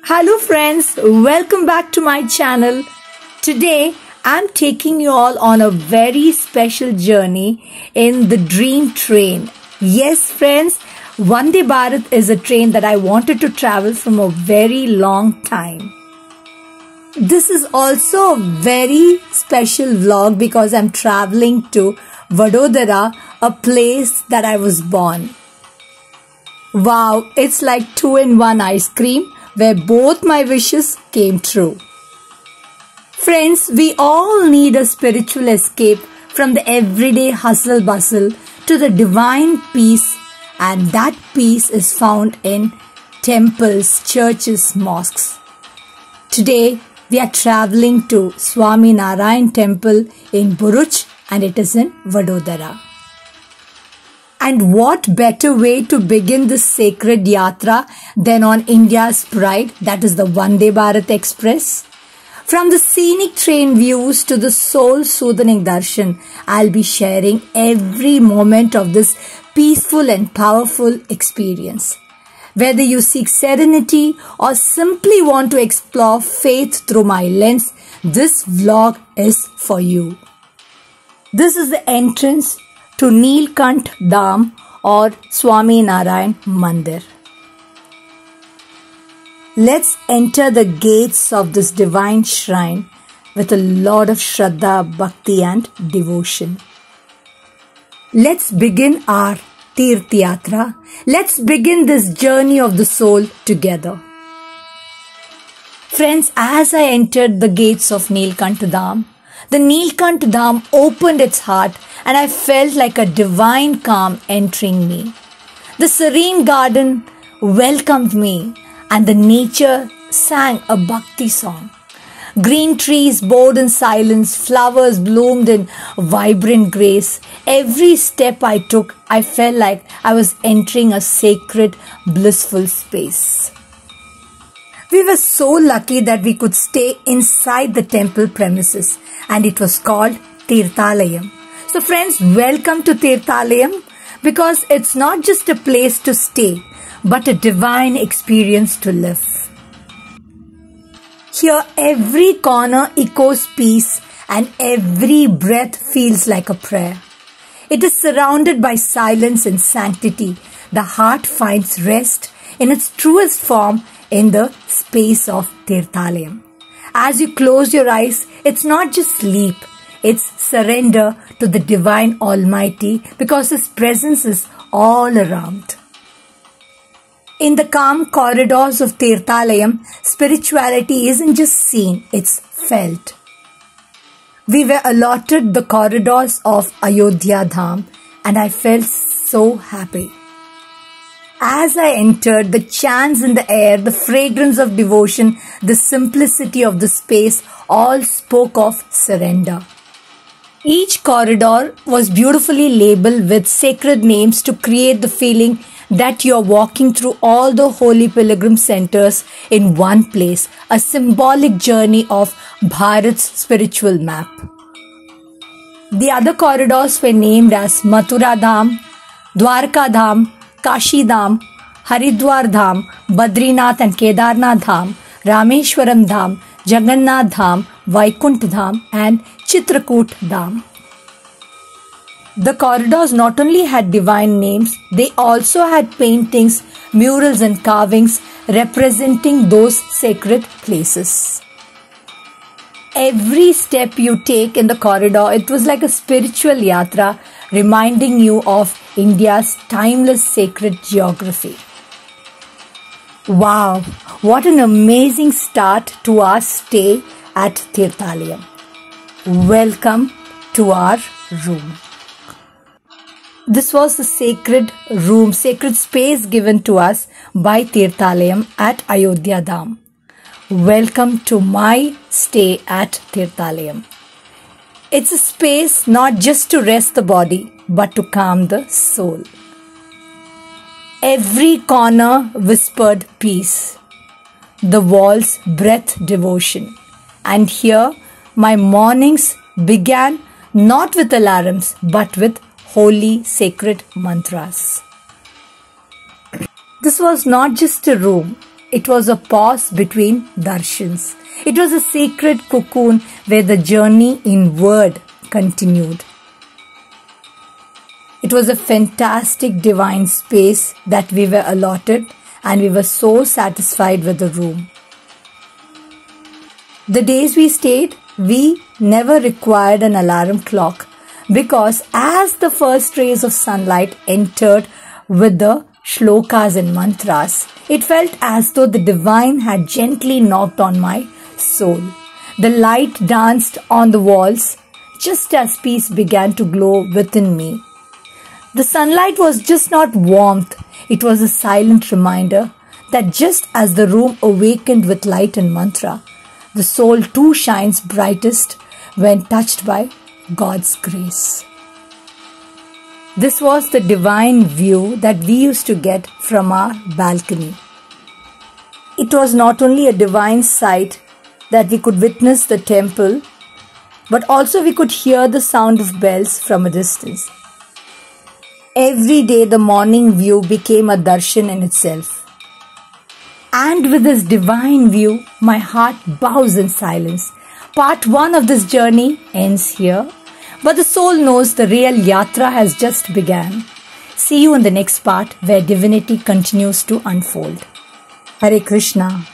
Hello friends, welcome back to my channel. Today I'm taking you all on a very special journey in the Dream Train. Yes friends, Vande Bharat is a train that I wanted to travel from a very long time. This is also a very special vlog because I'm traveling to Vadodara, a place that I was born. Wow, it's like 2-in-1 ice cream where both my wishes came true. Friends, we all need a spiritual escape from the everyday hustle bustle to the divine peace, and that peace is found in temples, churches, mosques. Today, we are traveling to Swami Narayan Temple in Bhuruch, and it is in Vadodara. And what better way to begin this sacred yatra than on India's pride, that is the Vande Bharat Express? From the scenic train views to the soul-soothing darshan, I'll be sharing every moment of this peaceful and powerful experience. Whether you seek serenity or simply want to explore faith through my lens, this vlog is for you. This is the entrance to Neelkant Dham or Swami Narayan Mandir. Let's enter the gates of this divine shrine with a lot of Shraddha, Bhakti and devotion. Let's begin our Tirth Yatra. Let's begin this journey of the soul together. Friends, as I entered the gates of Neelkant Dham, the Neelkant Dham opened its heart and I felt like a divine calm entering me. The serene garden welcomed me and the nature sang a bhakti song. Green trees bowed in silence, flowers bloomed in vibrant grace. Every step I took, I felt like I was entering a sacred, blissful space. We were so lucky that we could stay inside the temple premises, and it was called Tirthalayam. So friends, welcome to Tirthalayam because it's not just a place to stay, but a divine experience to live. Here every corner echoes peace and every breath feels like a prayer. It is surrounded by silence and sanctity. The heart finds rest in its truest form in the space of Tirthalayam. As you close your eyes, it's not just sleep, it's surrender to the Divine Almighty because His presence is all around. In the calm corridors of Tirthalayam, spirituality isn't just seen, it's felt. We were allotted the corridors of Ayodhya Dham and I felt so happy. As I entered, the chants in the air, the fragrance of devotion, the simplicity of the space all spoke of surrender. Each corridor was beautifully labeled with sacred names to create the feeling that you are walking through all the holy pilgrim centers in one place, a symbolic journey of Bharat's spiritual map. The other corridors were named as Mathura Dham, Dwarka Dham, Kashi Dham, Haridwar Dham, Badrinath and Kedarnath Dham, Rameshwaram Dham, Jagannath Dham, Vaikunt Dham and Chitrakoot Dham. The corridors not only had divine names, they also had paintings, murals and carvings representing those sacred places. Every step you take in the corridor, it was like a spiritual yatra reminding you of India's timeless sacred geography. Wow, what an amazing start to our stay at Tirthalayam. Welcome to our room. This was the sacred room, sacred space given to us by Tirthalayam at Ayodhya Dham. Welcome to my stay at Tirthalayam. It's a space not just to rest the body, but to calm the soul. Every corner whispered peace. The walls breathed devotion. And here, my mornings began not with alarms, but with holy sacred mantras. This was not just a room, It was a pause between darshans. It was a sacred cocoon where the journey inward continued. It was a fantastic divine space that we were allotted, and we were so satisfied with the room. The days we stayed, we never required an alarm clock, because as the first rays of sunlight entered with the shlokas and mantras, it felt as though the divine had gently knocked on my soul. The light danced on the walls just as peace began to glow within me. The sunlight was just not warmth, it was a silent reminder that just as the room awakened with light and mantra, the soul too shines brightest when touched by God's grace. This was the divine view that we used to get from our balcony. It was not only a divine sight that we could witness the temple, but also we could hear the sound of bells from a distance. Every day the morning view became a darshan in itself. And with this divine view, my heart bows in silence. Part 1 of this journey ends here, but the soul knows the real yatra has just begun. See you in the next part where divinity continues to unfold. Hare Krishna.